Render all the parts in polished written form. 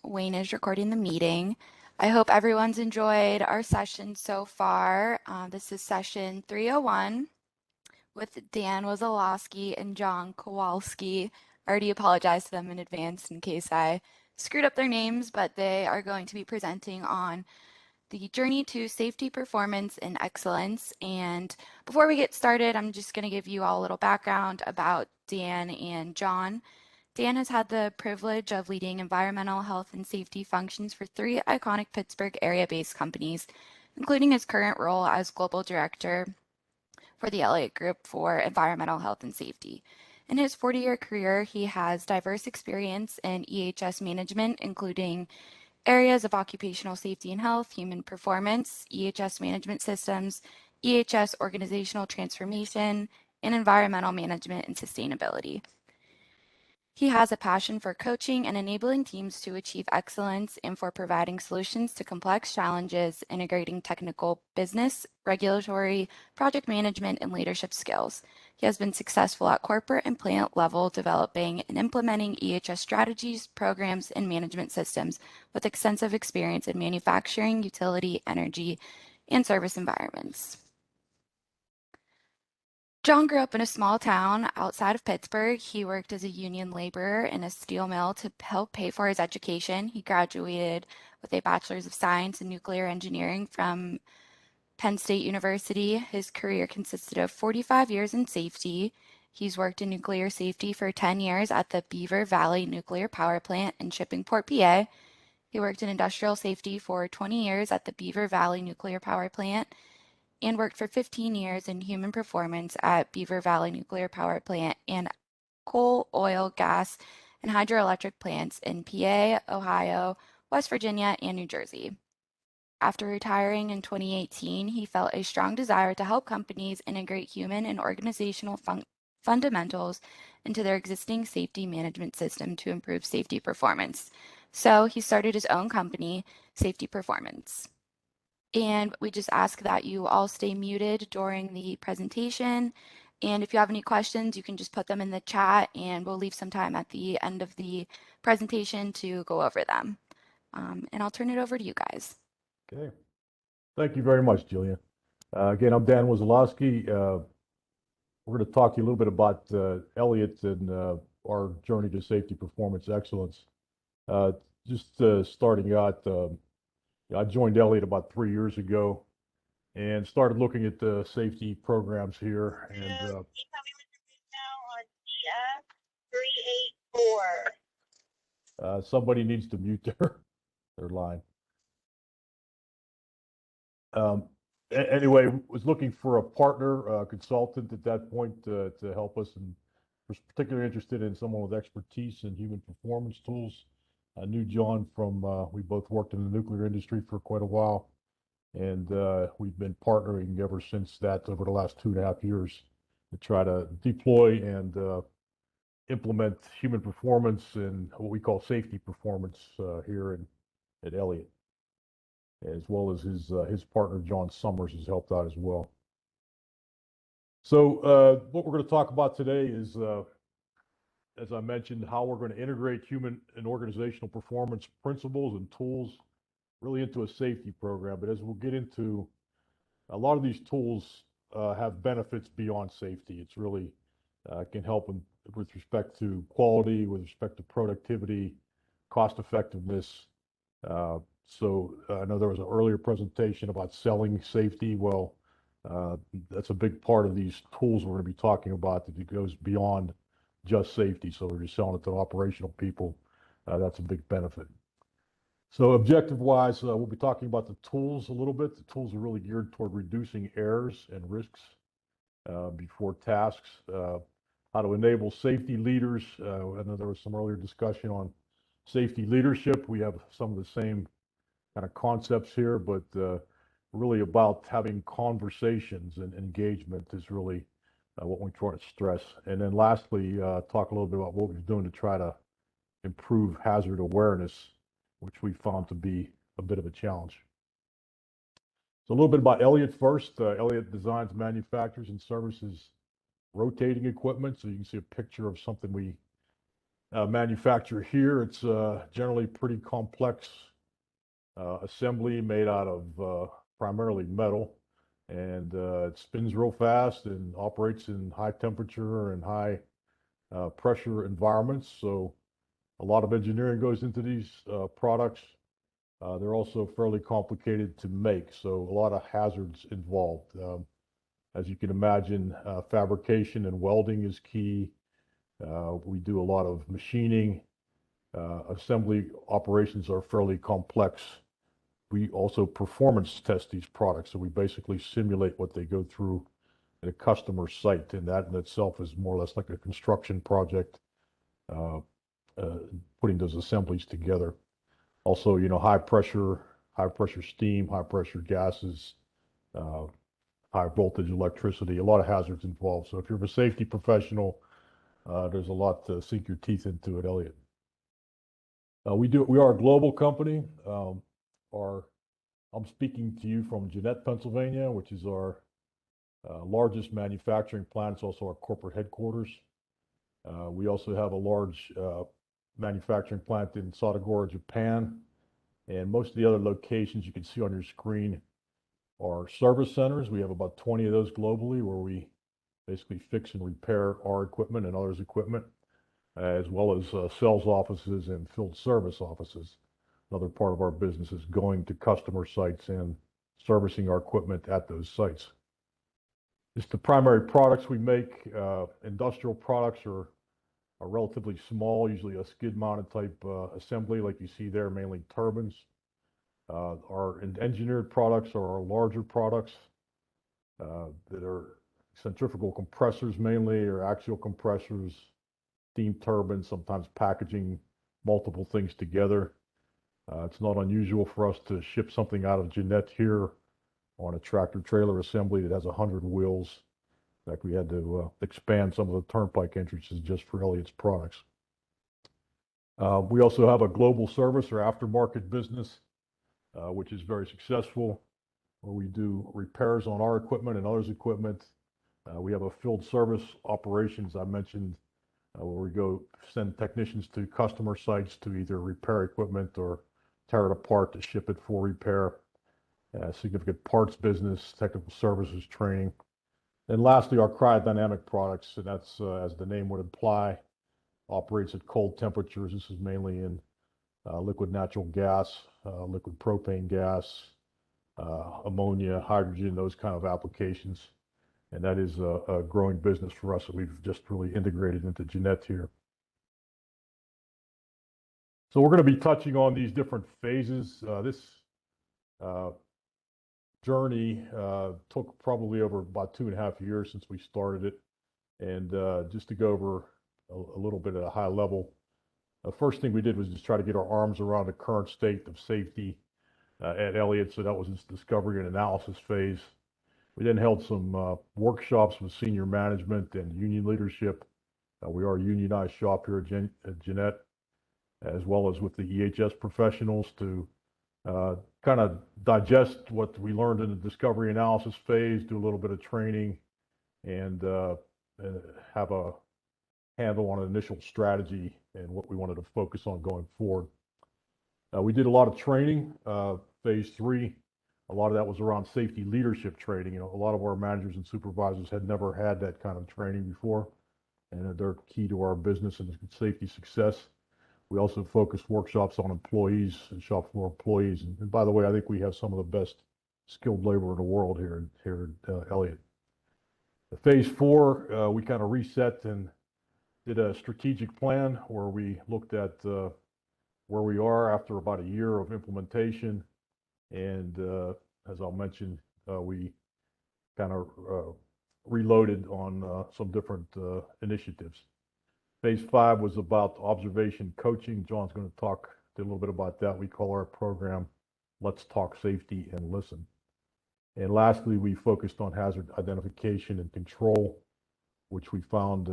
Wayne is recording the meeting. I hope everyone's enjoyed our session so far. This is session 301 with Dan Wazalowski and John Kowalski. I already apologize to them in advance in case I screwed up their names, but they are going to be presenting on the journey to safety, performance, and excellence. And before we get started, I'm just going to give you all a little background about Dan and John. Dan has had the privilege of leading environmental health and safety functions for three iconic Pittsburgh area-based companies, including his current role as Global Director for the Elliott Group for Environmental Health and Safety. In his 40-year career, he has diverse experience in EHS management, including areas of occupational safety and health, human performance, EHS management systems, EHS organizational transformation, and environmental management and sustainability. He has a passion for coaching and enabling teams to achieve excellence and for providing solutions to complex challenges, integrating technical business, regulatory, project management, and leadership skills. He has been successful at corporate and plant level developing and implementing EHS strategies, programs, and management systems with extensive experience in manufacturing, utility, energy, and service environments. John grew up in a small town outside of Pittsburgh. He worked as a union laborer in a steel mill to help pay for his education. He graduated with a Bachelor's of Science in Nuclear Engineering from Penn State University. His career consisted of 45 years in safety. He's worked in nuclear safety for 10 years at the Beaver Valley Nuclear Power Plant in Shippingport, PA. He worked in industrial safety for 20 years at the Beaver Valley Nuclear Power Plant and worked for 15 years in human performance at Beaver Valley Nuclear Power Plant and coal, oil, gas, and hydroelectric plants in PA, Ohio, West Virginia, and New Jersey. After retiring in 2018, he felt a strong desire to help companies integrate human and organizational fundamentals into their existing safety management system to improve safety performance. So he started his own company, Safety Performance. And we just ask that you all stay muted during the presentation. And if you have any questions, you can just put them in the chat and we'll leave some time at the end of the presentation to go over them. And I'll turn it over to you guys. Okay. Thank you very much, Julia. Again, I'm Dan Wazalowski. We're going to talk to you a little bit about Elliott and our journey to safety, performance, excellence. Just starting out, I joined Elliott about 3 years ago and started looking at the safety programs here. And now on TF384. Somebody needs to mute their line. Anyway, was looking for a partner, consultant at that point to help us, and was particularly interested in someone with expertise in human performance tools. I knew John from, we both worked in the nuclear industry for quite a while, and we've been partnering ever since that over the last 2.5 years to try to deploy and implement human performance and what we call safety performance here at Elliott, as well as his partner, John Summers, has helped out as well. So what we're going to talk about today is, as I mentioned, how we're going to integrate human and organizational performance principles and tools really into a safety program. But as we'll get into, a lot of these tools have benefits beyond safety. It's really can help with respect to quality, with respect to productivity, cost effectiveness. So I know there was an earlier presentation about selling safety. Well, that's a big part of these tools we're going to be talking about, that it goes beyond just safety. So we're just selling it to operational people. That's a big benefit. So objective-wise, we'll be talking about the tools a little bit. The tools are really geared toward reducing errors and risks before tasks, how to enable safety leaders. I know there was some earlier discussion on safety leadership. We have some of the same kind of concepts here, but really about having conversations and engagement is really what we try to stress. And then lastly, talk a little bit about what we're doing to try to improve hazard awareness, which we found to be a bit of a challenge. So a little bit about Elliott first. Elliott designs, manufactures, and services rotating equipment. So you can see a picture of something we manufacture here. It's generally pretty complex assembly made out of primarily metal, and it spins real fast and operates in high temperature and high pressure environments. So a lot of engineering goes into these products. They're also fairly complicated to make, so a lot of hazards involved. As you can imagine, fabrication and welding is key. We do a lot of machining. Assembly operations are fairly complex. We also performance test these products, so we basically simulate what they go through at a customer site, and that in itself is more or less like a construction project, putting those assemblies together. Also, high pressure steam, high pressure gases, high voltage electricity, a lot of hazards involved. So if you're a safety professional, there's a lot to sink your teeth into at Elliott. We are a global company. I'm speaking to you from Jeannette, Pennsylvania, which is our largest manufacturing plant. It's also our corporate headquarters. We also have a large manufacturing plant in Sadagora, Japan. And most of the other locations you can see on your screen are service centers. We have about 20 of those globally, where we basically fix and repair our equipment and others' equipment, as well as sales offices and field service offices. Another part of our business is going to customer sites and servicing our equipment at those sites. Just the primary products we make. Industrial products are relatively small, usually a skid-mounted type assembly like you see there, mainly turbines. Our engineered products are our larger products that are centrifugal compressors mainly, or axial compressors, steam turbines, sometimes packaging multiple things together. It's not unusual for us to ship something out of Jeannette here on a tractor trailer assembly that has 100 wheels. In fact, we had to expand some of the turnpike entrances just for Elliott's products. We also have a global service or aftermarket business, which is very successful, where we do repairs on our equipment and others' equipment. We have a field service operations I mentioned, where we go send technicians to customer sites to either repair equipment or tear it apart to ship it for repair. Significant parts business, technical services training. And lastly, our cryodynamic products, and that's, as the name would imply, operates at cold temperatures. This is mainly in liquid natural gas, liquid propane gas, ammonia, hydrogen, those kind of applications. And that is a growing business for us that we've just really integrated into Jeannette here. So we're going to be touching on these different phases. This journey took probably over about 2.5 years since we started it. And just to go over a little bit at a high level, the first thing we did was just try to get our arms around the current state of safety at Elliott. So that was this discovery and analysis phase. We then held some workshops with senior management and union leadership. We are a unionized shop here at Jeannette, as well as with the EHS professionals, to kind of digest what we learned in the discovery analysis phase, do a little bit of training, and have a handle on an initial strategy and what we wanted to focus on going forward. We did a lot of training, phase 3. A lot of that was around safety leadership training. A lot of our managers and supervisors had never had that kind of training before, and they're key to our business and safety success. We also focused workshops on employees and shop floor employees. And by the way, I think we have some of the best skilled labor in the world here at Elliott. Phase 4, we kind of reset and did a strategic plan where we looked at where we are after about a year of implementation. And as I'll mention, we kind of reloaded on some different initiatives. Phase 5 was about observation coaching. John's going to talk a little bit about that. We call our program Let's Talk Safety and Listen. And lastly, we focused on hazard identification and control, which we found,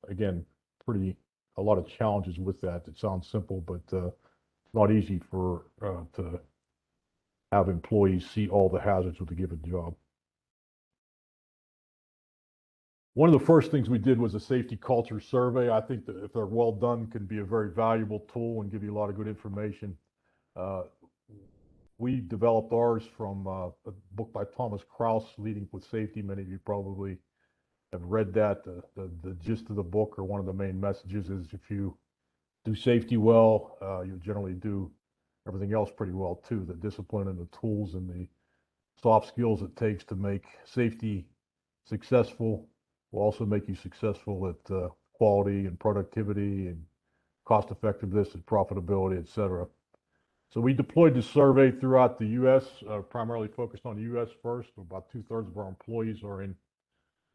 again, a lot of challenges with that. It sounds simple, but it's not easy to have employees see all the hazards with a given job. One of the first things we did was a safety culture survey. I think that if they're well done, can be a very valuable tool and give you a lot of good information. We developed ours from a book by Thomas Kraus, Leading with Safety. Many of you probably have read that. The gist of the book, or one of the main messages, is if you do safety well, you generally do everything else pretty well too. The discipline and the tools and the soft skills it takes to make safety successful will also make you successful at quality and productivity and cost effectiveness and profitability, et cetera. So we deployed the survey throughout the U.S., primarily focused on the U.S. first. About 2/3 of our employees are in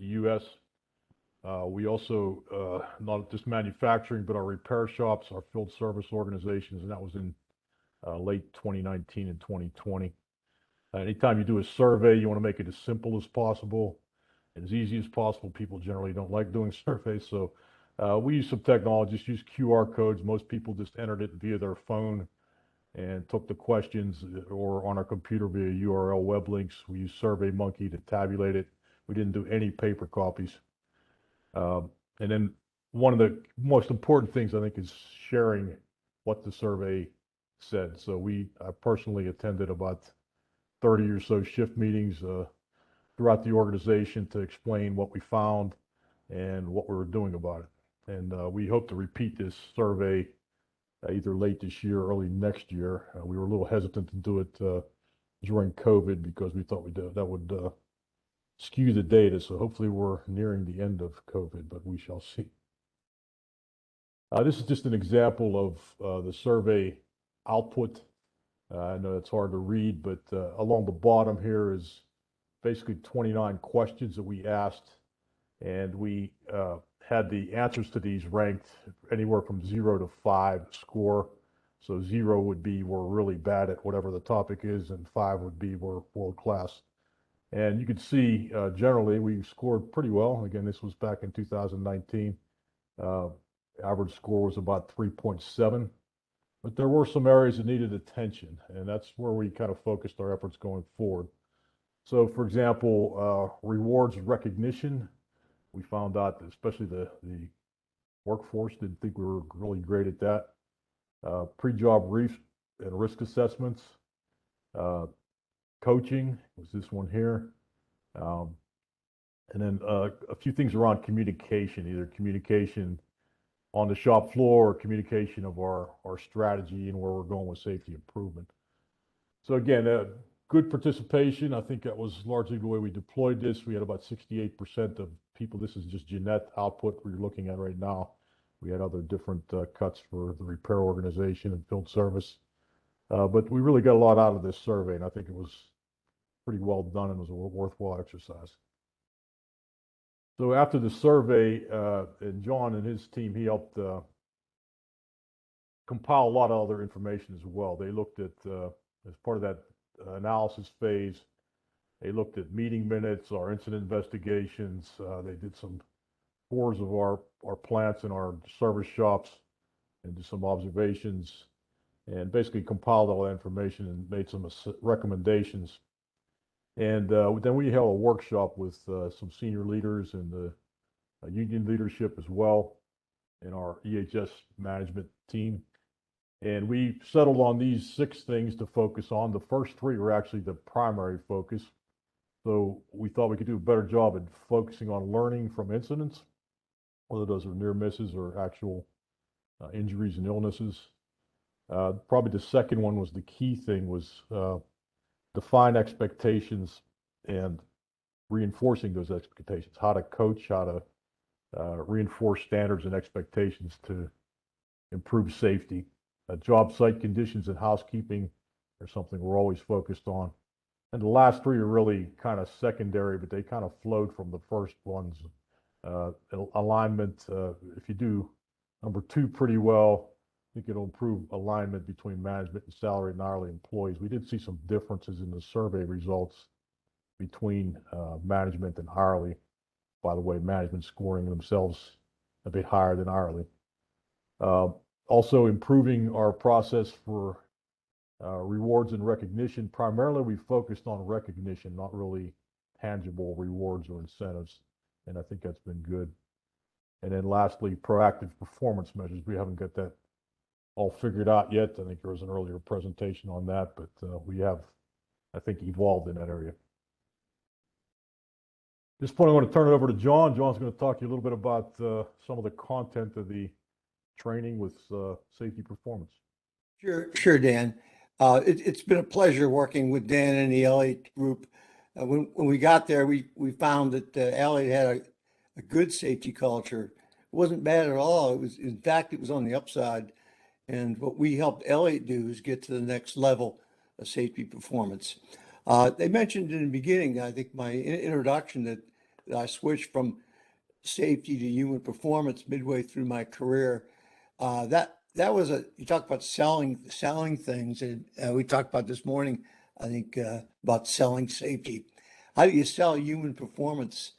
the U.S. We also, not just manufacturing, but our repair shops, our field service organizations, and that was in late 2019 and 2020. Anytime you do a survey, you want to make it as simple as possible, as easy as possible. People generally don't like doing surveys, so we use some technology, just use QR codes. Most people just entered it via their phone and took the questions, or on our computer via URL web links. We use SurveyMonkey to tabulate it. We didn't do any paper copies. And then one of the most important things, I think, is sharing what the survey said. So I personally attended about 30 or so shift meetings throughout the organization to explain what we found and what we were doing about it. And we hope to repeat this survey either late this year or early next year. We were a little hesitant to do it during COVID because we thought that would skew the data. So hopefully we're nearing the end of COVID, but we shall see. This is just an example of the survey output. I know it's hard to read, but along the bottom here is basically 29 questions that we asked, and we had the answers to these ranked anywhere from 0 to 5 score. So 0 would be we're really bad at whatever the topic is, and 5 would be we're world class. And you can see generally we scored pretty well. Again, this was back in 2019. Average score was about 3.7. But there were some areas that needed attention, and that's where we kind of focused our efforts going forward. So, for example, rewards recognition. We found out that especially the workforce didn't think we were really great at that. Pre-job risk assessments. Coaching was this one here. And then a few things around communication, either communication on the shop floor or communication of our strategy and where we're going with safety improvement. So again, good participation. I think that was largely the way we deployed this. We had about 68% of people. This is just Jeanette output we're looking at right now. We had other different cuts for the repair organization and field service. But we really got a lot out of this survey, and I think it was pretty well done and was a worthwhile exercise. So after the survey, and John and his team, he helped compile a lot of other information as well. They looked at, as part of that analysis phase, they looked at meeting minutes, our incident investigations. They did some tours of our plants and our service shops and did some observations, and basically compiled all that information and made some recommendations. And then we held a workshop with some senior leaders and the union leadership as well, and our EHS management team. And we settled on these 6 things to focus on. The first 3 were actually the primary focus. So we thought we could do a better job at focusing on learning from incidents, whether those are near misses or actual injuries and illnesses. Probably the second one was the key thing, was define expectations and reinforcing those expectations, how to coach, how to reinforce standards and expectations to improve safety. Job site conditions and housekeeping are something we're always focused on. And the last 3 are really kind of secondary, but they kind of flowed from the first ones. Alignment, if you do number 2 pretty well, I think it'll improve alignment between management and salaried and hourly employees. We did see some differences in the survey results between management and hourly. By the way, management scoring themselves a bit higher than hourly. Also improving our process for rewards and recognition. Primarily, we focused on recognition, not really tangible rewards or incentives. and I think that's been good. And then lastly, proactive performance measures. We haven't got that all figured out yet. I think there was an earlier presentation on that, but we have, I think, evolved in that area. At this point, I want to turn it over to John. John's going to talk to you a little bit about some of the content of the training with safety performance. Sure, Dan. It's been a pleasure working with Dan and the Elliott group. When we got there, we found that Elliott had a good safety culture. It wasn't bad at all. It was, in fact, it was on the upside. And what we helped Elliott do is get to the next level of safety performance. They mentioned in the beginning, I think my introduction, that I switched from safety to human performance midway through my career. That was you talk about selling things, and we talked about this morning, I think, about selling safety. How do you sell human performance?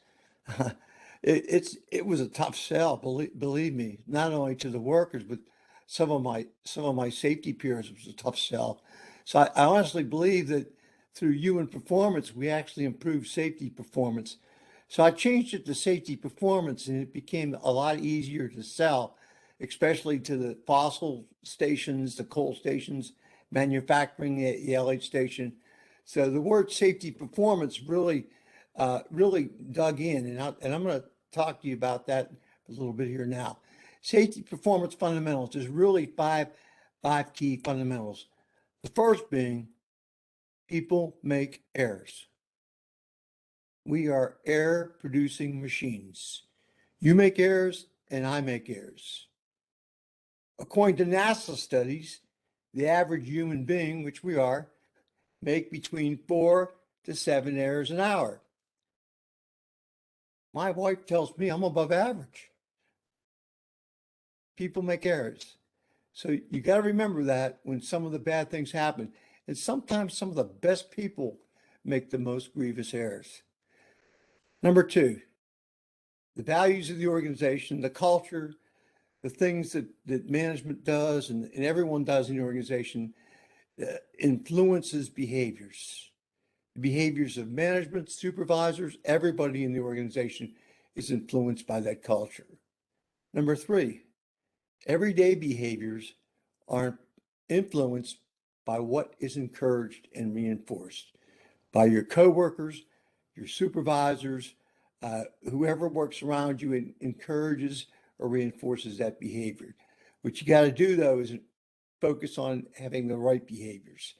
It was a tough sell, believe me, not only to the workers, but some of my safety peers. It was a tough sell. So I honestly believe that through human performance, we actually improved safety performance. So I changed it to safety performance, and it became a lot easier to sell, especially to the fossil stations, the coal stations, manufacturing at the LH station. So the word safety performance really dug in, and I'm going to talk to you about that a little bit here now. Safety performance fundamentals. There's really five key fundamentals. The first being people make errors. We are error producing machines. You make errors and I make errors. According to NASA studies, the average human being, which we are, make between 4 to 7 errors an hour. My wife tells me I'm above average. People make errors. So you got to remember that when some of the bad things happen. And sometimes some of the best people make the most grievous errors. Number two, the values of the organization, the culture, the things that management does and everyone does in the organization influences behaviors. The behaviors of management, supervisors, everybody in the organization is influenced by that culture. Number three, everyday behaviors are influenced by what is encouraged and reinforced by your coworkers, your supervisors, whoever works around you and encourages or reinforces that behavior. What you got to do, though, is focus on having the right behaviors.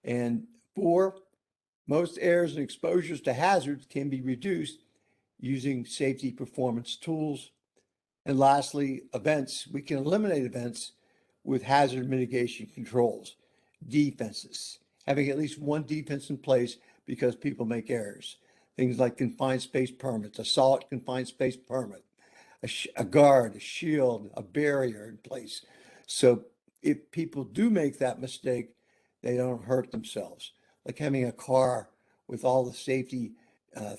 And four, most errors and exposures to hazards can be reduced using safety performance tools. And lastly, events. We can eliminate events with hazard mitigation controls, defenses, having at least one defense in place because people make errors. Things like confined space permits, a solid confined space permit, a guard, a shield, a barrier in place. So if people do make that mistake, they don't hurt themselves. Like having a car with all the safety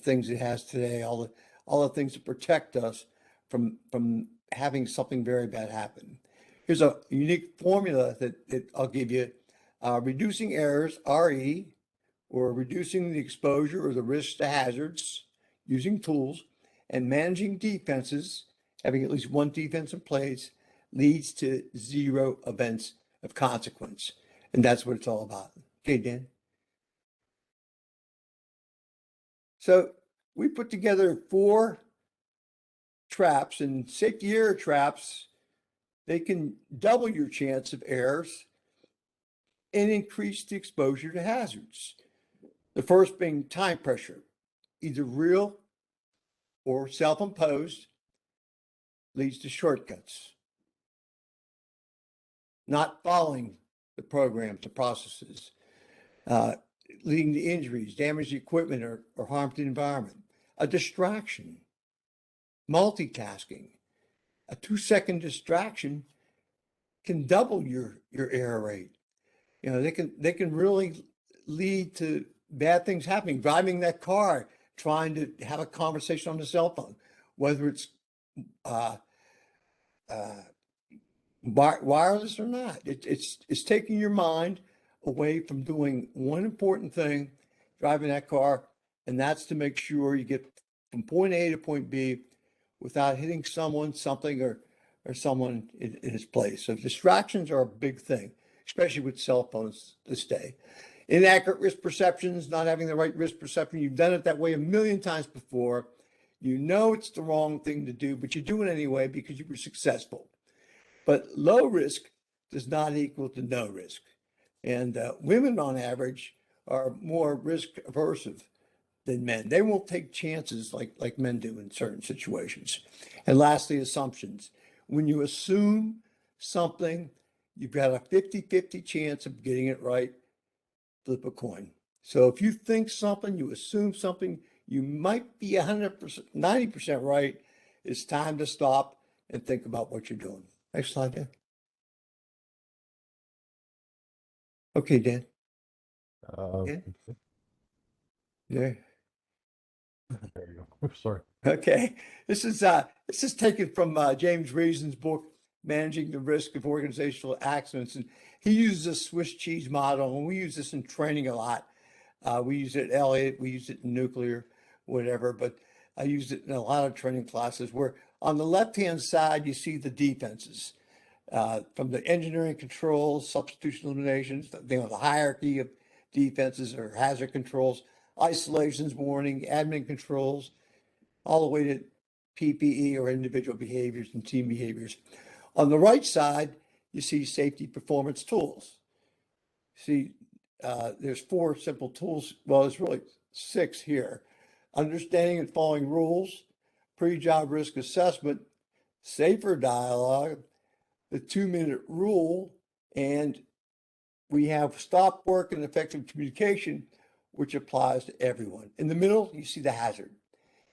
things it has today, all the things that protect us from having something very bad happen. Here's a unique formula that I'll give you. Reducing errors, RE, or reducing the exposure or the risk to hazards using tools, and managing defenses, having at least one defense in place, leads to zero events of consequence. And that's what it's all about. Okay, Dan? So we put together 4 traps, and safety error traps. They can double your chance of errors and increase the exposure to hazards. The first being time pressure, either real or self-imposed, leads to shortcuts. Not following the programs, the processes, leading to injuries, damage to equipment, or harm to the environment. A distraction, multitasking. A 2-second distraction can double your error rate. You know, they can really lead to bad things happening. Driving that car, trying to have a conversation on the cell phone, whether it's wireless or not. It's taking your mind away from doing one important thing, driving that car, and that's to make sure you get from point A to point B without hitting someone, something, or someone in his place. So distractions are a big thing, especially with cell phones this day. Inaccurate risk perceptions, not having the right risk perception. You've done it that way a million times before. You know it's the wrong thing to do, but you do it anyway because you were successful. But low risk does not equal to no risk. And women on average are more risk aversive than men. They won't take chances like men do in certain situations. And lastly, assumptions. When you assume something, you've got a 50-50 chance of getting it right. Flip a coin. So if you think something, you assume something, you might be 100%, 90% right. It's time to stop and think about what you're doing. Next slide, Dan. Okay, Dan. Dan? Yeah. There you go. Sorry. Okay. This is taken from James Reason's book, Managing the Risk of Organizational Accidents. And he uses a Swiss cheese model, and we use this in training a lot. We use it at Elliott, we use it in nuclear, whatever, but I used it in a lot of training classes where on the left-hand side, you see the defenses. From the engineering controls, substitution eliminations, the hierarchy of defenses or hazard controls, isolations, warning, admin controls, all the way to PPE or individual behaviors and team behaviors. On the right side, you see safety performance tools. See, there's 4 simple tools. Well, there's really 6 here. Understanding and following rules, pre-job risk assessment, safer dialogue, the 2-minute rule, and we have stop work and effective communication, which applies to everyone. In the middle, you see the hazard.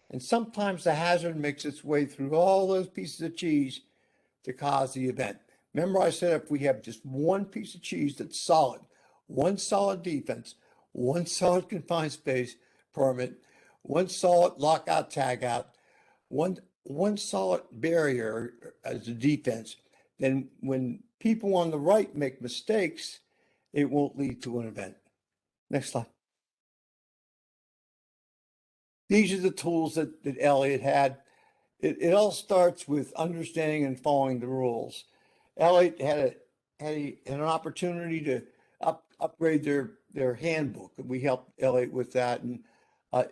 And sometimes the hazard makes its way through all those pieces of cheese to cause the event. Remember I said if we have just one piece of cheese that's solid, one solid defense, one solid confined space permit, one solid lockout tagout, one solid barrier as a defense, then when people on the right make mistakes, it won't lead to an event. Next slide. These are the tools that Elliott had. It all starts with understanding and following the rules. Elliott had an opportunity to upgrade their handbook, and we helped Elliott with that. And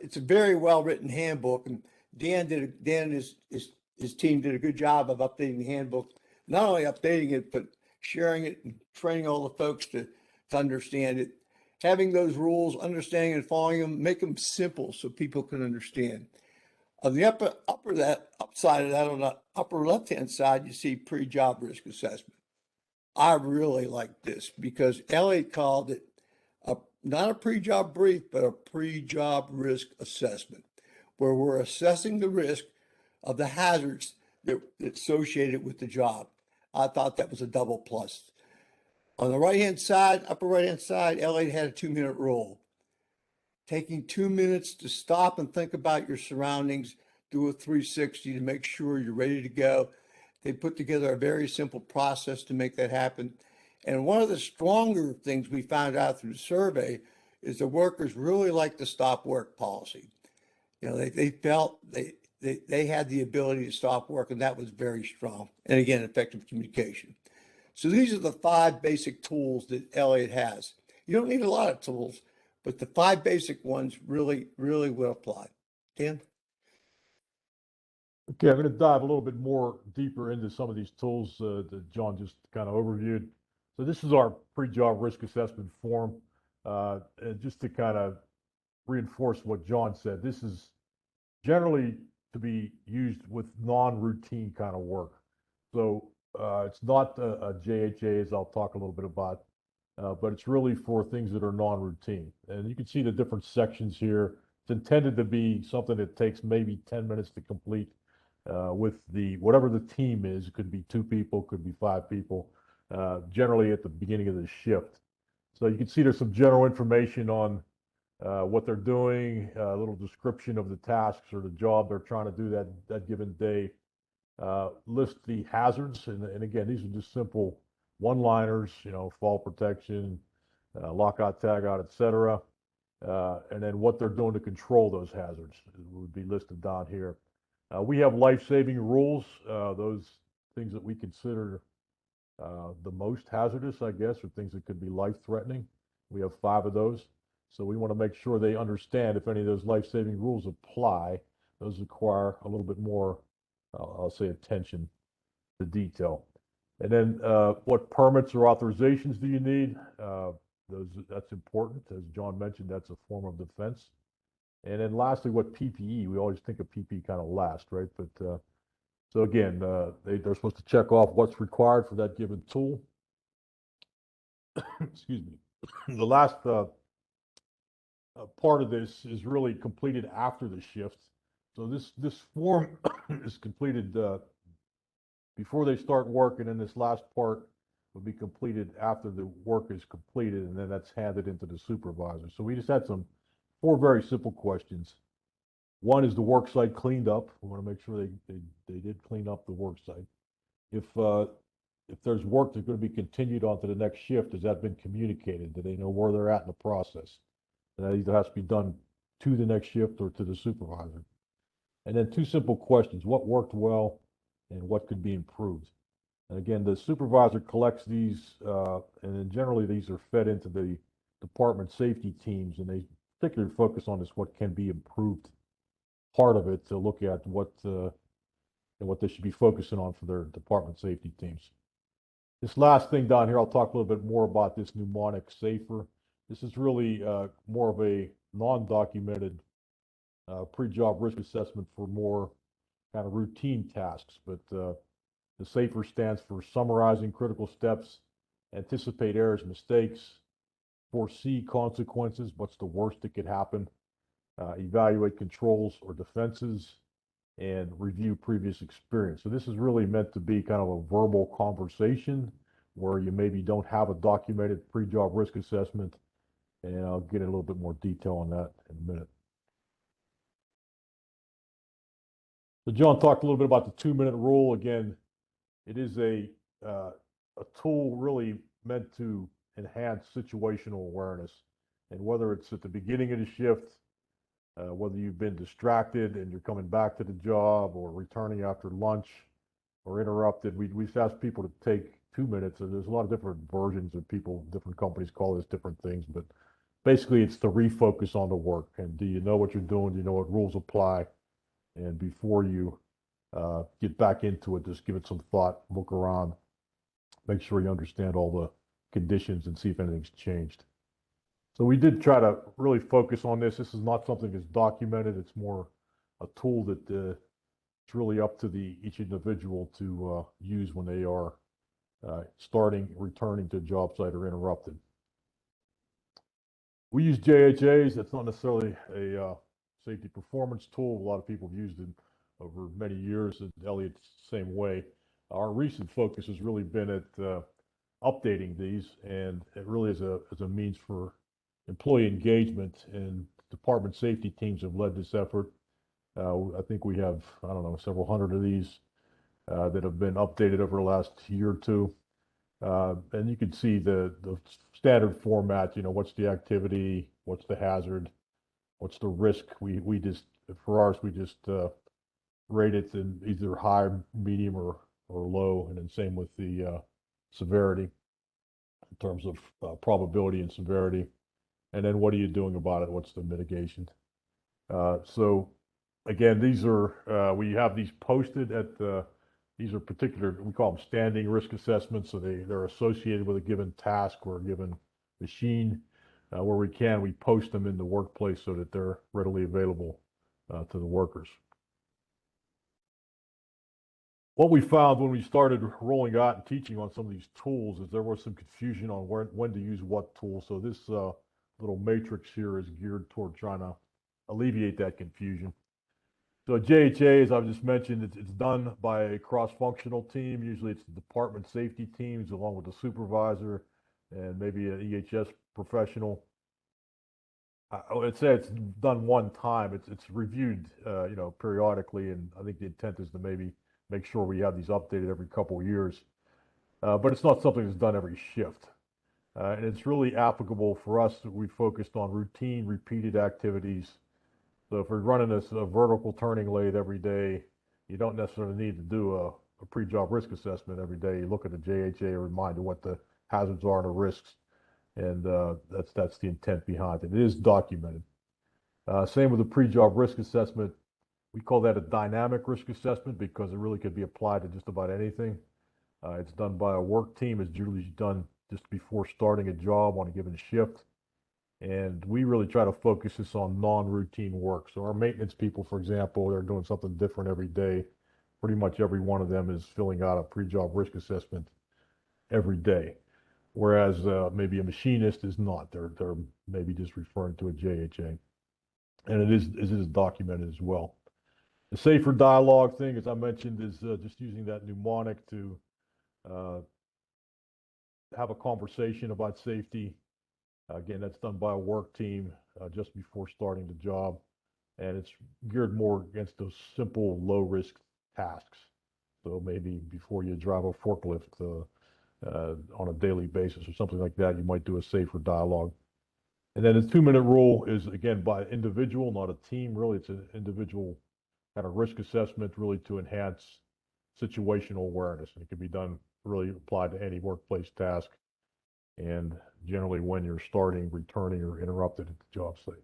it's a very well written handbook. And Dan and his team did a good job of updating the handbook. Not only updating it, but sharing it and training all the folks to understand it. Having those rules, understanding and following them, make them simple so people can understand. On the upside of that, on the upper left-hand side, you see pre-job risk assessment. I really like this because Elliott called it not a pre-job brief, but a pre-job risk assessment, where we're assessing the risk of the hazards that associated with the job. I thought that was a double plus. On the right-hand side, upper right-hand side, Elliott had a 2-minute rule. Taking 2 minutes to stop and think about your surroundings, do a 360 to make sure you're ready to go. They put together a very simple process to make that happen. And one of the stronger things we found out through the survey is the workers really like the stop work policy. You know, they felt they had the ability to stop work, and that was very strong. And again, effective communication. So these are the 5 basic tools that Elliott has. You don't need a lot of tools, but the 5 basic ones really, really will apply. Dan? Okay, I'm going to dive a little bit more deeper into some of these tools that John just kind of overviewed. So this is our pre-job risk assessment form. And just to kind of reinforce what John said, this is generally to be used with non-routine kind of work. So it's not a JHA, as I'll talk a little bit about, but it's really for things that are non-routine. And you can see the different sections here. It's intended to be something that takes maybe 10 minutes to complete with whatever the team is. It could be 2 people, could be 5 people, generally at the beginning of the shift. So you can see there's some general information on what they're doing, a little description of the tasks or the job they're trying to do that given day. List the hazards, and again, these are just simple one-liners, fall protection, lockout, tagout, etc. and then what they're doing to control those hazards would be listed down here. We have life-saving rules, those things that we consider the most hazardous, I guess, or things that could be life-threatening. We have 5 of those. So we want to make sure they understand if any of those life-saving rules apply. Those require a little bit more, I'll say, attention to detail. And then what permits or authorizations do you need? That's important. As John mentioned, that's a form of defense. And then lastly, what PPE? We always think of PPE kind of last, right? But so again, they're supposed to check off what's required for that given tool. Excuse me. The last part of this is really completed after the shift. So this form is completed before they start work, and then this last part will be completed after the work is completed, and then that's handed into the supervisor. So we just had 4 very simple questions. One, is the work site cleaned up? We want to make sure they did clean up the work site. If there's work that's going to be continued on to the next shift, has that been communicated? Do they know where they're at in the process? And that either has to be done to the next shift or to the supervisor. And then 2 simple questions: what worked well and what could be improved? And again, the supervisor collects these, and then generally these are fed into the department safety teams, and they particularly focus on this what can be improved part of it to look at what they should be focusing on for their department safety teams. This last thing down here, I'll talk a little bit more about this mnemonic SAFER. This is really more of a non-documented pre-job risk assessment for more kind of routine tasks, but the SAFER stands for summarizing critical steps, anticipate errors, mistakes, foresee consequences, what's the worst that could happen, evaluate controls or defenses, and review previous experience. So this is really meant to be kind of a verbal conversation where you maybe don't have a documented pre-job risk assessment, and I'll get in a little bit more detail on that in a minute. So John talked a little bit about the 2-minute rule. Again, it is a tool really meant to enhance situational awareness. And whether it's at the beginning of the shift, whether you've been distracted and you're coming back to the job, or returning after lunch, or interrupted, we've asked people to take 2 minutes. And there's a lot of different versions of different companies call this different things, but basically it's to refocus on the work. And do you know what you're doing? Do you know what rules apply? And before you get back into it, just give it some thought, look around, make sure you understand all the conditions and see if anything's changed. So we did try to really focus on this. This is not something that's documented. It's more a tool that it's really up to each individual to use when they are returning to a job site or interrupted. We use JHAs. That's not necessarily a safety performance tool. A lot of people have used it over many years, and Elliot's the same way. Our recent focus has really been at updating these, and it really is a means for employee engagement, and department safety teams have led this effort. I think we have, I don't know, several hundred of these that have been updated over the last year or two. And you can see the standard format, what's the activity, what's the hazard, what's the risk. We just, for ours, we just rate it in either high, medium, or low, and then same with the severity in terms of probability and severity. And then what are you doing about it? What's the mitigation? So again, these are, we have these posted at these are particular, we call them standing risk assessments. So they're associated with a given task or a given machine. Where we can, we post them in the workplace so that they're readily available to the workers. What we found when we started rolling out and teaching on some of these tools is there was some confusion on when to use what tool. So this little matrix here is geared toward trying to alleviate that confusion. So JHA, as I've just mentioned, it's done by a cross-functional team. Usually it's the department safety teams along with the supervisor and maybe an EHS professional. I would say it's done one time. It's reviewed, periodically, and I think the intent is to maybe make sure we have these updated every couple of years. But it's not something that's done every shift. And it's really applicable for us. We focused on routine, repeated activities. So if we're running this vertical turning lathe every day, you don't necessarily need to do a pre-job risk assessment every day. You look at the JHA and remind you what the hazards are and the risks, and that's the intent behind it. It is documented. Same with the pre-job risk assessment. We call that a dynamic risk assessment because it really could be applied to just about anything. It's done by a work team. It's usually done just before starting a job on a given shift. And we really try to focus this on non-routine work. So our maintenance people, for example, they're doing something different every day. Pretty much every one of them is filling out a pre-job risk assessment every day. Whereas maybe a machinist is not. They're maybe just referring to a JHA. And it is documented as well. The safer dialogue thing, as I mentioned, is just using that mnemonic to have a conversation about safety. Again, that's done by a work team just before starting the job, and it's geared more against those simple, low-risk tasks. So maybe before you drive a forklift on a daily basis or something like that, you might do a safer dialogue. And then the 2-minute rule is, again, by individual, not a team. Really, it's an individual kind of risk assessment, really to enhance situational awareness. And it can be done, really applied to any workplace task, and generally when you're starting, returning, or interrupted at the job site.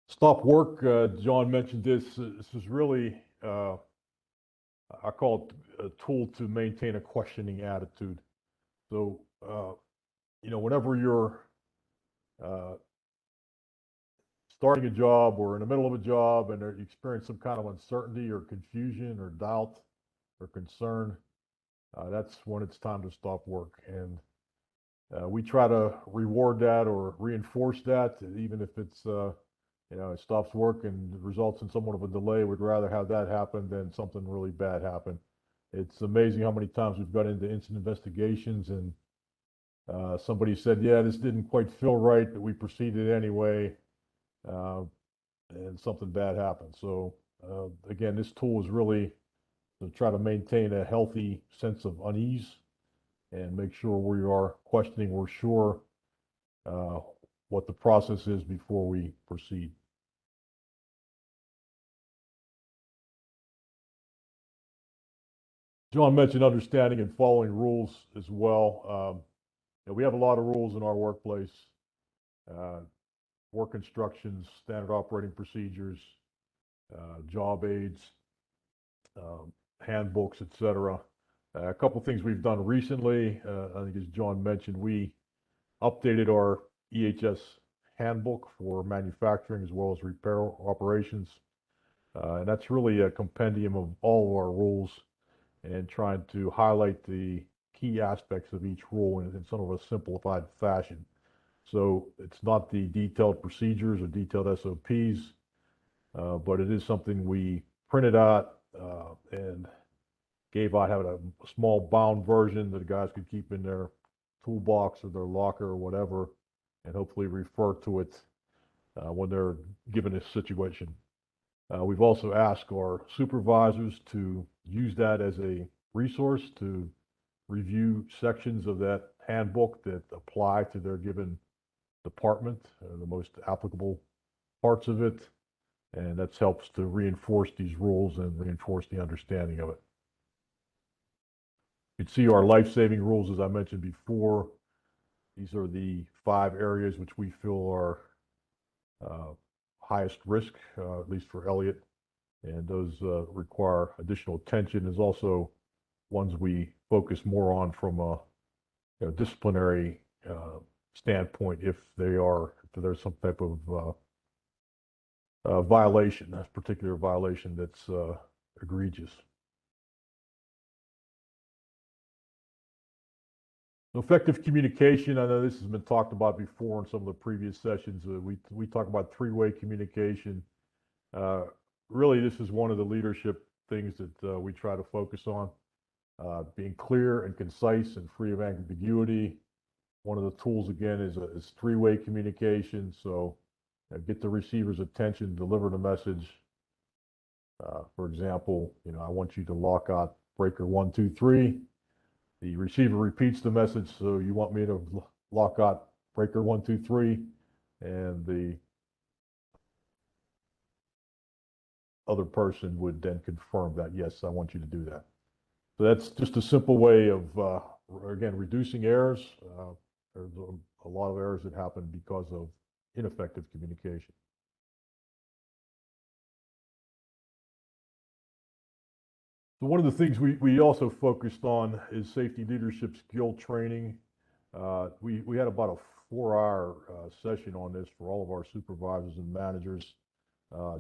Stop work, John mentioned this. This is really, I call it a tool to maintain a questioning attitude. So, whenever you're starting a job or in the middle of a job and you experience some kind of uncertainty or confusion or doubt or concern, that's when it's time to stop work. And we try to reward that or reinforce that, even if it's, it stops work and results in somewhat of a delay. We'd rather have that happen than something really bad happen. It's amazing how many times we've got into incident investigations and somebody said, yeah, this didn't quite feel right, but we proceeded anyway, and something bad happened. So again, this tool is really to try to maintain a healthy sense of unease and make sure we are questioning, we're sure what the process is before we proceed. John mentioned understanding and following rules as well. We have a lot of rules in our workplace, work instructions, standard operating procedures, job aids, handbooks, etc. A couple of things we've done recently, I think as John mentioned, we updated our EHS handbook for manufacturing as well as repair operations. And that's really a compendium of all of our rules and trying to highlight the key aspects of each rule in sort of a simplified fashion. So it's not the detailed procedures or detailed SOPs, but it is something we printed out and gave out, having a small bound version that the guys could keep in their toolbox or their locker or whatever, and hopefully refer to it when they're given a situation. We've also asked our supervisors to use that as a resource to review sections of that handbook that apply to their given department, the most applicable parts of it, and that helps to reinforce these rules and reinforce the understanding of it. You can see our life-saving rules, as I mentioned before. These are the 5 areas which we feel are highest risk, at least for Elliott, and those require additional attention. There's also ones we focus more on from a disciplinary standpoint if there's some type of violation, a particular violation that's egregious. Effective communication, I know this has been talked about before in some of the previous sessions. We talk about 3-way communication. Really, this is one of the leadership things that we try to focus on. Being clear and concise and free of ambiguity. One of the tools, again, is 3-way communication. So get the receiver's attention, deliver the message. For example, I want you to lock out breaker 1, 2, 3. The receiver repeats the message, so you want me to lock out breaker 1, 2, 3, and the other person would then confirm that, yes, I want you to do that. So that's just a simple way of, again, reducing errors. There's a lot of errors that happen because of ineffective communication. So one of the things we also focused on is safety leadership skill training. We had about a 4-hour session on this for all of our supervisors and managers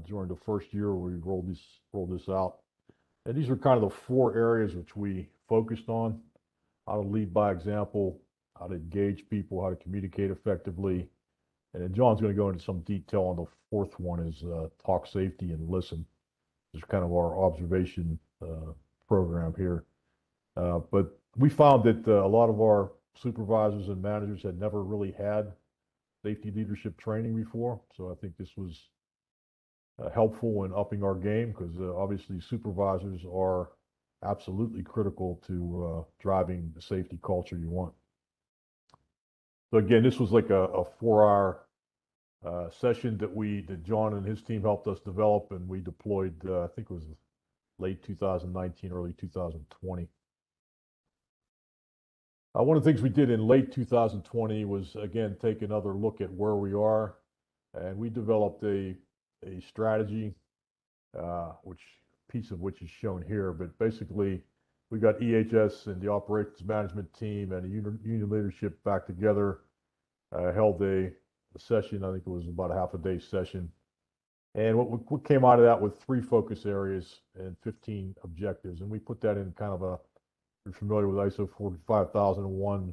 during the first year we rolled this out. And these are kind of the 4 areas which we focused on: how to lead by example, how to engage people, how to communicate effectively. And then John's going to go into some detail on the 4th one is talk safety and listen. It's kind of our observation program here. But we found that a lot of our supervisors and managers had never really had safety leadership training before. So I think this was helpful in upping our game, because obviously supervisors are absolutely critical to driving the safety culture you want. So again, this was like a 4-hour session that John and his team helped us develop, and we deployed, I think it was late 2019, early 2020. One of the things we did in late 2020 was, again, take another look at where we are, and we developed a strategy, which piece of which is shown here. But basically, we got EHS and the operations management team and the union leadership back together, held a session. I think it was about a half-a-day session. And what came out of that with 3 focus areas and 15 objectives. And we put that in kind of a, you're familiar with ISO 45001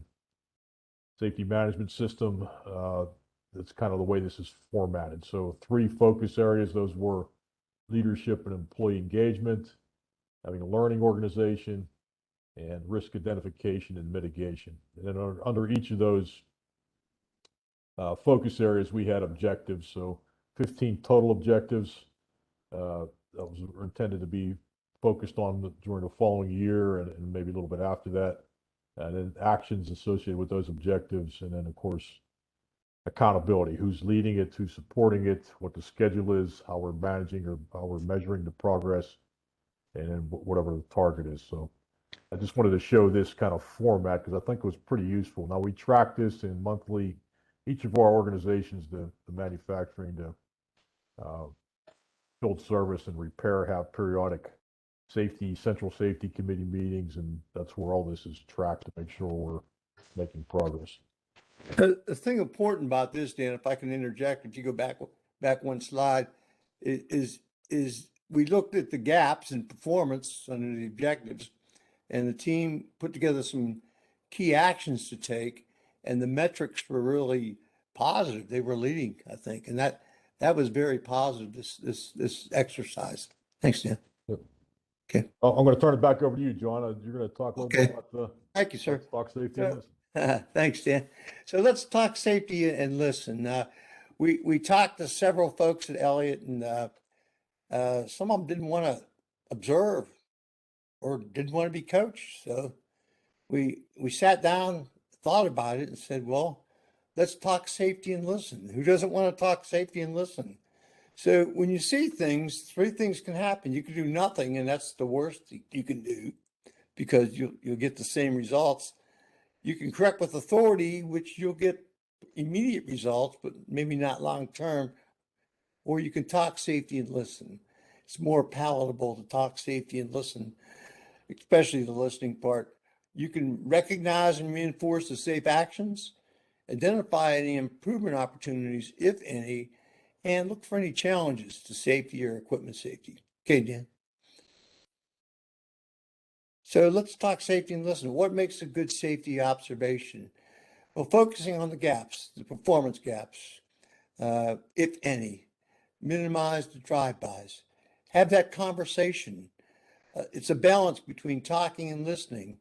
safety management system. That's kind of the way this is formatted. So 3 focus areas, those were leadership and employee engagement, having a learning organization, and risk identification and mitigation. And then under each of those focus areas, we had objectives. So 15 total objectives that was intended to be focused on during the following year and maybe a little bit after that. And then actions associated with those objectives. And then, of course, accountability: who's leading it, who's supporting it, what the schedule is, how we're managing or how we're measuring the progress, and then whatever the target is. So I just wanted to show this kind of format because I think it was pretty useful. Now we track this in monthly. Each of our organizations, the manufacturing, the field service, and repair, have periodic central safety committee meetings, and that's where all this is tracked to make sure we're making progress. The thing important about this, Dan, if I can interject, if you go back one slide, is we looked at the gaps in performance under the objectives, and the team put together some key actions to take, and the metrics were really positive. They were leading, I think, and that was very positive, this exercise. Thanks, Dan. Yep. Okay. I'm going to turn it back over to you, John. You're going to talk a little bit about the Thank you, sir. talk safety. Thanks, Dan. So let's talk safety and listen. We talked to several folks at Elliott, and some of them didn't want to observe or didn't want to be coached. So we sat down, thought about it, and said, well, let's talk safety and listen. Who doesn't want to talk safety and listen? So when you see things, 3 things can happen. You can do nothing, and that's the worst you can do, because you'll get the same results. You can correct with authority, which you'll get immediate results, but maybe not long term. Or you can talk safety and listen. It's more palatable to talk safety and listen, especially the listening part. You can recognize and reinforce the safe actions, identify any improvement opportunities, if any, and look for any challenges to safety or equipment safety. Okay, Dan. So let's talk safety and listen. What makes a good safety observation? Well, focusing on the gaps, the performance gaps, if any, minimize the drive-bys, have that conversation. It's a balance between talking and listening.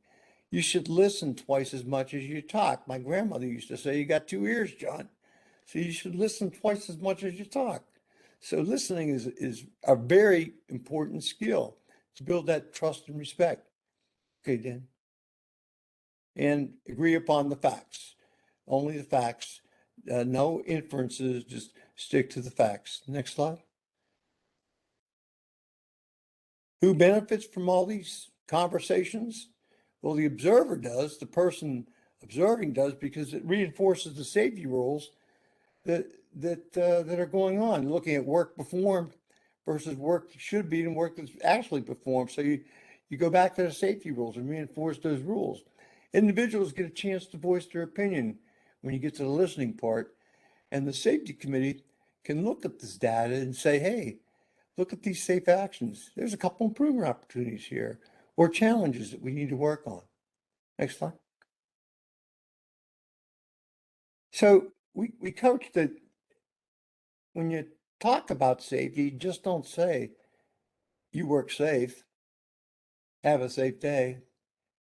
You should listen twice as much as you talk. My grandmother used to say, you got 2 ears, John. So you should listen twice as much as you talk. So listening is a very important skill to build that trust and respect. Okay, Dan. and agree upon the facts. Only the facts, no inferences, just stick to the facts. Next slide. Who benefits from all these conversations? Well, the observer does, the person observing does, because it reinforces the safety rules that are going on, looking at work performed versus work that should be and work that's actually performed. So you go back to the safety rules and reinforce those rules. Individuals get a chance to voice their opinion when you get to the listening part, and the safety committee can look at this data and say, hey, look at these safe actions. There's a couple improvement opportunities here or challenges that we need to work on. Next slide. So we coach that when you talk about safety, just don't say you work safe, have a safe day.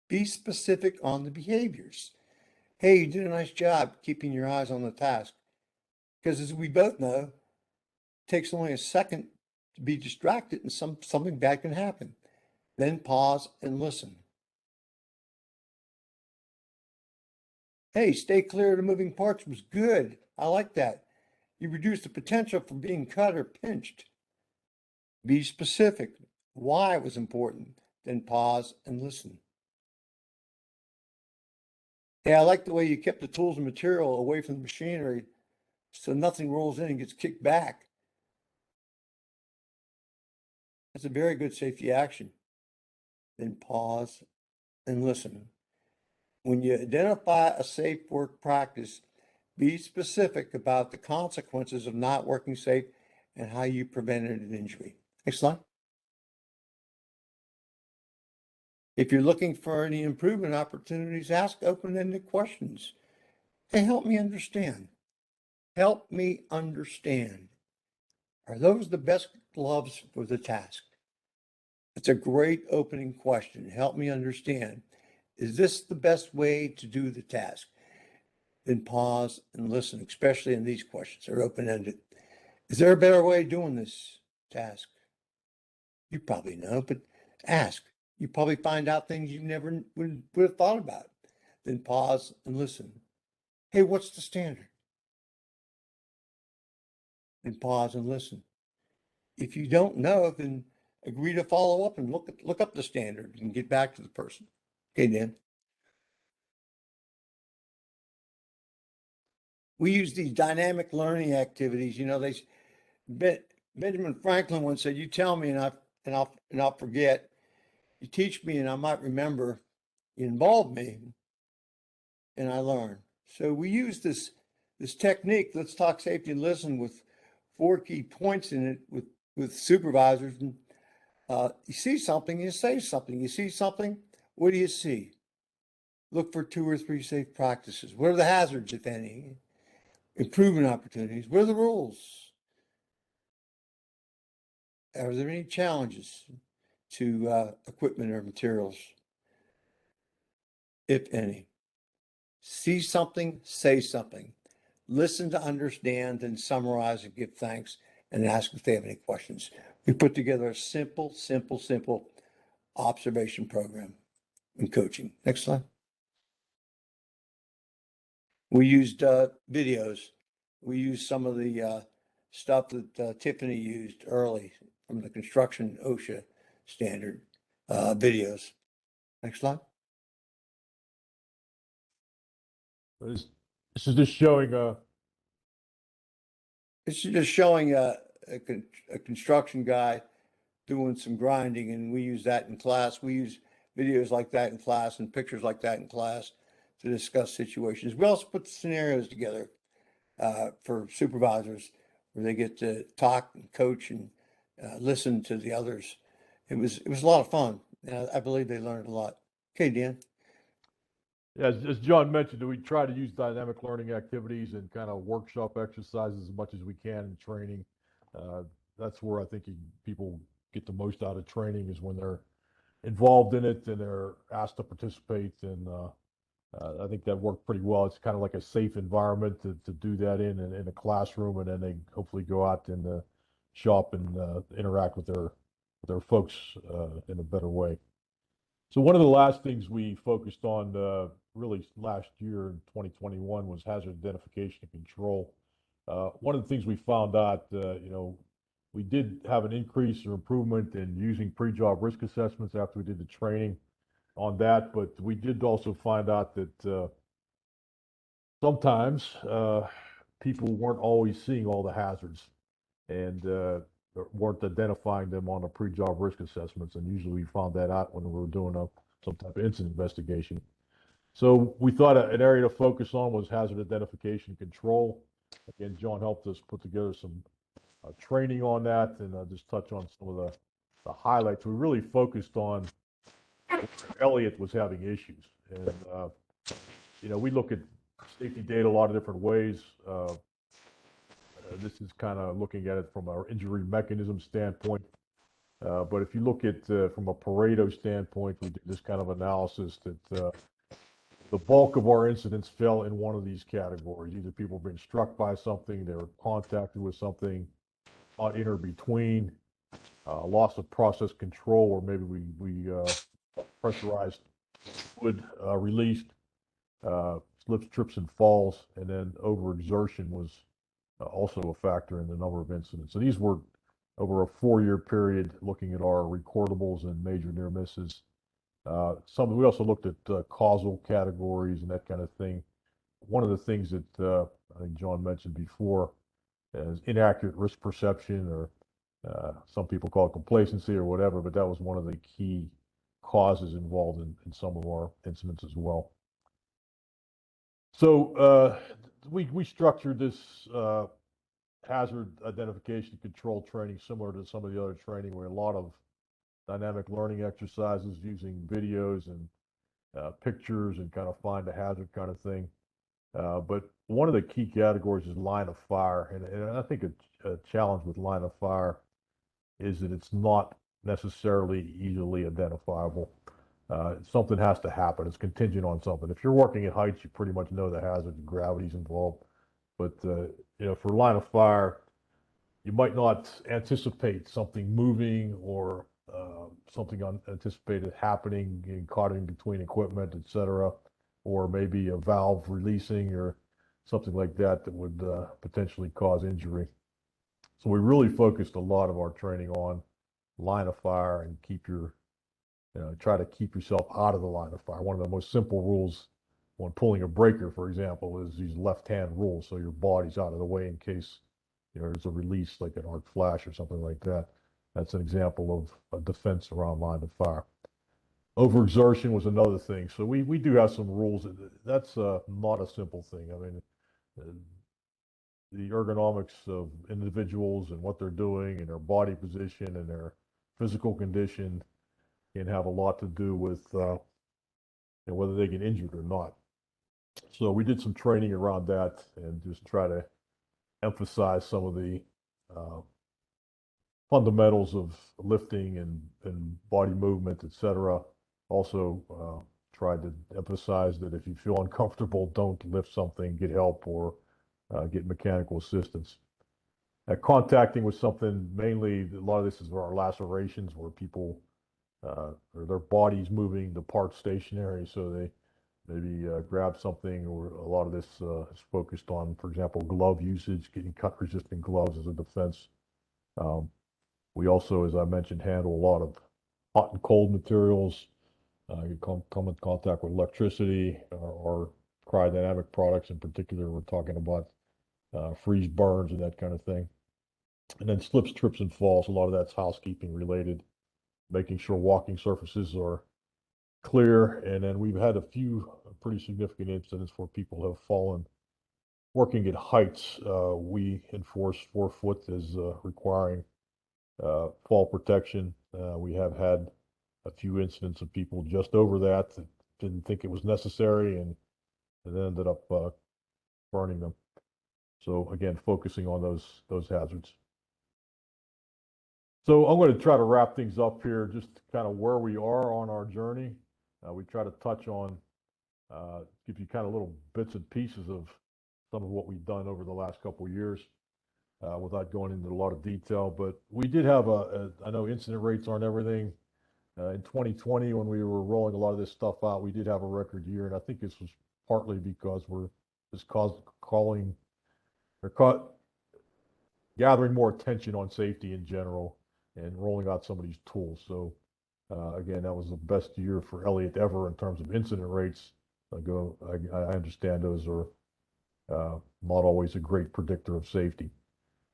Be specific on the behaviors. Hey, you did a nice job keeping your eyes on the task. Because as we both know, it takes only a second to be distracted and something bad can happen. Then pause and listen. Hey, stay clear of the moving parts was good. I like that. You reduced the potential for being cut or pinched. Be specific. Why it was important. Then pause and listen. Hey, I like the way you kept the tools and material away from the machinery so nothing rolls in and gets kicked back. That's a very good safety action. Then pause and listen. When you identify a safe work practice, be specific about the consequences of not working safe and how you prevented an injury. Next slide. If you're looking for any improvement opportunities, ask open-ended questions. Hey, help me understand. Help me understand. Are those the best gloves for the task? It's a great opening question. Help me understand. Is this the best way to do the task? Then pause and listen, especially in these questions. They're open-ended. Is there a better way of doing this task? You probably know, but ask. You probably find out things you never would have thought about. Then pause and listen. Hey, what's the standard? Then pause and listen. If you don't know, then agree to follow up and look up the standard and get back to the person. Okay, Dan. We use these dynamic learning activities. You know, Benjamin Franklin once said, "You tell me, and I'll forget. You teach me, and I might remember. You involve me, and I learn." So we use this technique. Let's talk safety and listen with 4 key points in it with supervisors. And you see something, you say something. You see something, what do you see? Look for 2 or 3 safe practices. What are the hazards, if any? Improvement opportunities. What are the rules? Are there any challenges to equipment or materials, if any? See something, say something. Listen to understand, then summarize and give thanks and ask if they have any questions. We put together a simple observation program in coaching. Next slide. We used videos. We used some of the stuff that Tiffany used early from the construction OSHA standard videos. Next slide. This is just showing It's just showing a construction guy doing some grinding, and we use that in class. We use videos like that in class and pictures like that in class to discuss situations. We also put the scenarios together for supervisors where they get to talk and coach and listen to the others. It was a lot of fun. I believe they learned a lot. Okay, Dan. as John mentioned, we try to use dynamic learning activities and kind of workshop exercises as much as we can in training. That's where I think people get the most out of training, is when they're involved in it and they're asked to participate. And I think that worked pretty well. It's kind of like a safe environment to do that in a classroom, and then they hopefully go out in the shop and interact with their folks in a better way. So one of the last things we focused on really last year in 2021 was hazard identification and control. One of the things we found out, we did have an increase or improvement in using pre-job risk assessments after we did the training on that, but we did also find out that sometimes people weren't always seeing all the hazards and weren't identifying them on the pre-job risk assessments. And usually we found that out when we were doing some type of incident investigation. So we thought an area to focus on was hazard identification and control. Again, John helped us put together some training on that, and I'll just touch on some of the highlights. We really focused on where Elliott was having issues. And, we look at safety data a lot of different ways. This is kind of looking at it from our injury mechanism standpoint. But if you look at from a Pareto standpoint, we did this kind of analysis that the bulk of our incidents fell in one of these categories. Either people being struck by something, they were contacted with something, caught in or between, loss of process control, or maybe we pressurized fluid released, slips, trips, and falls, and then overexertion was also a factor in the number of incidents. So these were over a 4-year period looking at our recordables and major near misses. We also looked at causal categories and that kind of thing. One of the things that I think John mentioned before is inaccurate risk perception, or some people call it complacency or whatever, but that was one of the key causes involved in some of our incidents as well. So we structured this hazard identification control training similar to some of the other training, where a lot of dynamic learning exercises using videos and pictures and kind of find a hazard kind of thing. But one of the key categories is line of fire. And I think a challenge with line of fire is that it's not necessarily easily identifiable. Something has to happen. It's contingent on something. If you're working at heights, you pretty much know the hazard and gravity's involved. But for line of fire, you might not anticipate something moving or something unanticipated happening, getting caught in between equipment, et cetera, or maybe a valve releasing or something like that that would potentially cause injury. So we really focused a lot of our training on line of fire and try to keep yourself out of the line of fire. One of the most simple rules when pulling a breaker, for example, is these left-hand rules. So your body's out of the way in case there's a release like an arc flash or something like that. That's an example of a defense around line of fire. Overexertion was another thing. So we do have some rules. That's not a simple thing. I mean, the ergonomics of individuals and what they're doing and their body position and their physical condition can have a lot to do with whether they get injured or not. So we did some training around that and just try to emphasize some of the fundamentals of lifting and body movement, et cetera. Also tried to emphasize that if you feel uncomfortable, don't lift something, get help, or get mechanical assistance. Contacting was something mainly, a lot of this is our lacerations where people, or their body's moving, the part's stationary, so they maybe grab something, or a lot of this is focused on, for example, glove usage, getting cut-resistant gloves as a defense. We also, as I mentioned, handle a lot of hot and cold materials. You come in contact with electricity or cryodynamic products in particular. We're talking about freeze burns and that kind of thing. And then slips, trips, and falls. A lot of that's housekeeping related, making sure walking surfaces are clear. And then we've had a few pretty significant incidents where people have fallen. Working at heights, we enforce 4 foot as requiring fall protection. We have had a few incidents of people just over that didn't think it was necessary and ended up burning them. So again, focusing on those hazards. So I'm going to try to wrap things up here, just kind of where we are on our journey. We try to touch on, give you kind of little bits and pieces of some of what we've done over the last couple of years without going into a lot of detail. But we did have I know incident rates aren't everything. In 2020, when we were rolling a lot of this stuff out, we did have a record year, and I think this was partly because we're just gathering more attention on safety in general and rolling out some of these tools. So again, that was the best year for Elliott ever in terms of incident rates. I understand those are not always a great predictor of safety.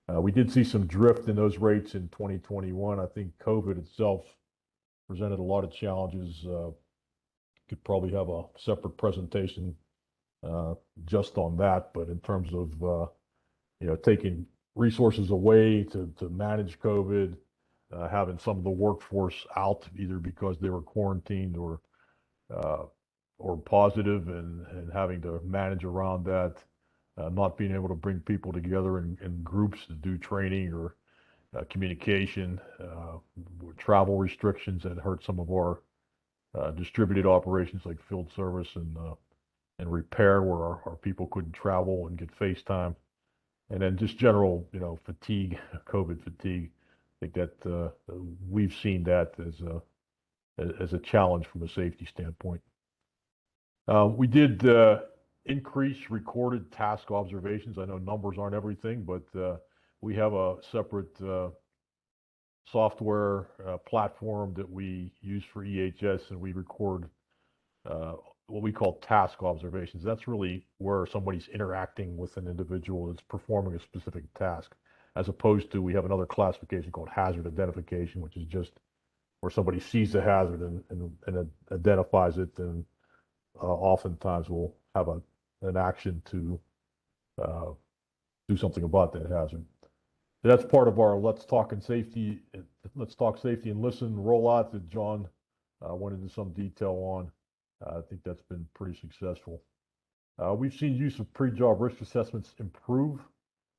We did see some drift in those rates in 2021. I think COVID itself presented a lot of challenges. Could probably have a separate presentation just on that. But in terms of taking resources away to manage COVID, having some of the workforce out either because they were quarantined or positive, and having to manage around that, not being able to bring people together in groups to do training or communication, travel restrictions that hurt some of our distributed operations like field service and repair, where our people couldn't travel and get face time. And then just general, fatigue, COVID fatigue. I think that we've seen that as a challenge from a safety standpoint. We did increase recorded task observations. I know numbers aren't everything, but we have a separate software platform that we use for EHS, and we record what we call task observations. That's really where somebody's interacting with an individual that's performing a specific task, as opposed to we have another classification called hazard identification, which is just where somebody sees the hazard and identifies it, and oftentimes we'll have an action to do something about that hazard. That's part of our Let's Talk Safety and Listen rollout that John went into some detail on. I think that's been pretty successful. We've seen use of pre-job risk assessments improve.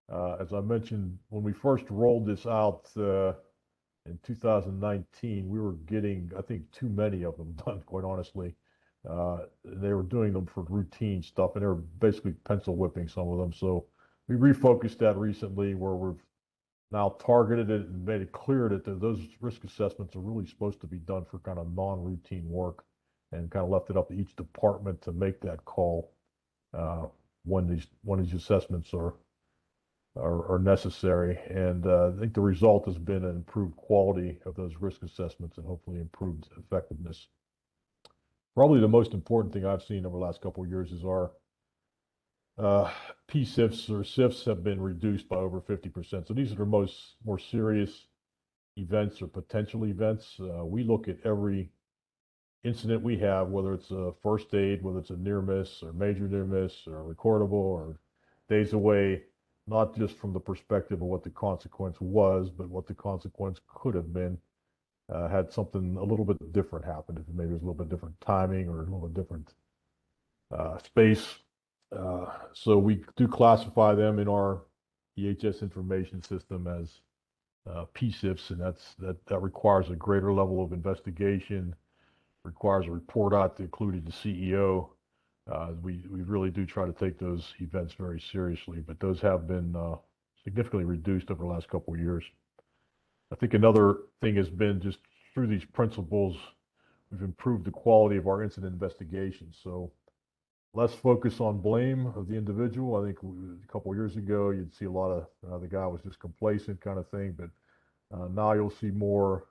As I mentioned, when we first rolled this out in 2019, we were getting, I think, too many of them done, quite honestly. They were doing them for routine stuff, and they were basically pencil whipping some of them. So we refocused that recently, where we've now targeted it and made it clear that those risk assessments are really supposed to be done for kind of non-routine work, and kind of left it up to each department to make that call when these assessments are necessary. And I think the result has been an improved quality of those risk assessments and hopefully improved effectiveness. Probably the most important thing I've seen over the last couple of years is our PSIFs or SIFs have been reduced by over 50%. So these are the more serious events or potential events. We look at every incident we have, whether it's a first aid, whether it's a near miss or major near miss or recordable or days away, not just from the perspective of what the consequence was, but what the consequence could have been had something a little bit different happened. If maybe it was a little bit different timing or a little bit different space. So we do classify them in our EHS information system as PSIFs, and that requires a greater level of investigation, requires a report out to include the CEO. We really do try to take those events very seriously, but those have been significantly reduced over the last couple of years. I think another thing has been just through these principles, we've improved the quality of our incident investigations. So less focus on blame of the individual. I think a couple of years ago, you'd see a lot of the guy was just complacent kind of thing, but now you'll see more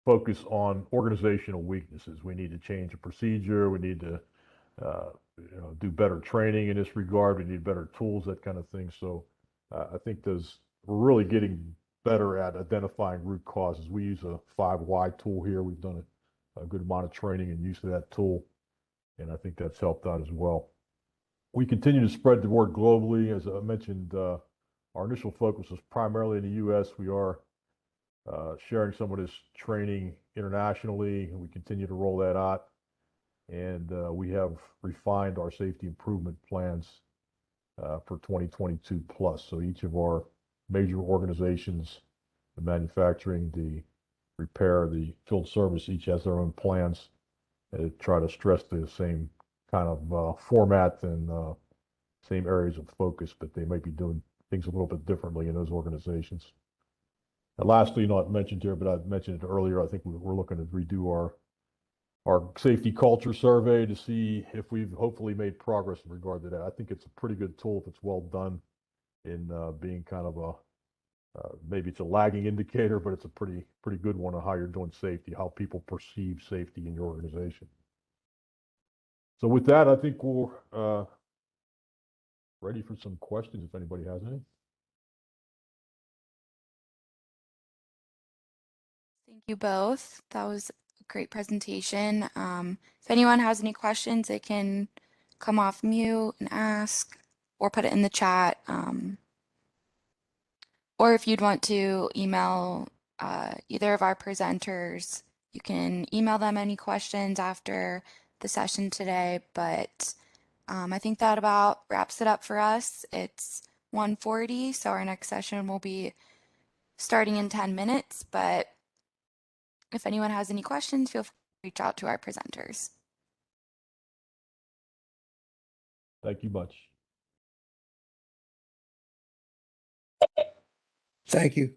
focus on organizational weaknesses. We need to change a procedure. We need to do better training in this regard. We need better tools, that kind of thing. So I think we're really getting better at identifying root causes. We use a 5 Why tool here. We've done a good amount of training and use of that tool, and I think that's helped out as well. We continue to spread the word globally. As I mentioned, our initial focus was primarily in the U.S. We are sharing some of this training internationally, and we continue to roll that out. And we have refined our safety improvement plans for 2022 plus. So each of our major organizations, the manufacturing, the repair, the field service, each has their own plans to try to stress the same kind of format and same areas of focus, but they might be doing things a little bit differently in those organizations. And lastly, not mentioned here, but I mentioned it earlier, I think we're looking to redo our safety culture survey to see if we've hopefully made progress in regard to that. I think it's a pretty good tool if it's well done in being kind of maybe it's a lagging indicator, but it's a pretty good one on how you're doing safety, how people perceive safety in your organization. So with that, I think we're ready for some questions if anybody has any. Thank you both. That was a great presentation. If anyone has any questions, they can come off mute and ask or put it in the chat. Or if you'd want to email either of our presenters, you can email them any questions after the session today. But I think that about wraps it up for us. It's 1:40, so our next session will be starting in 10 minutes. But if anyone has any questions, feel free to reach out to our presenters. Thank you much. Thank you.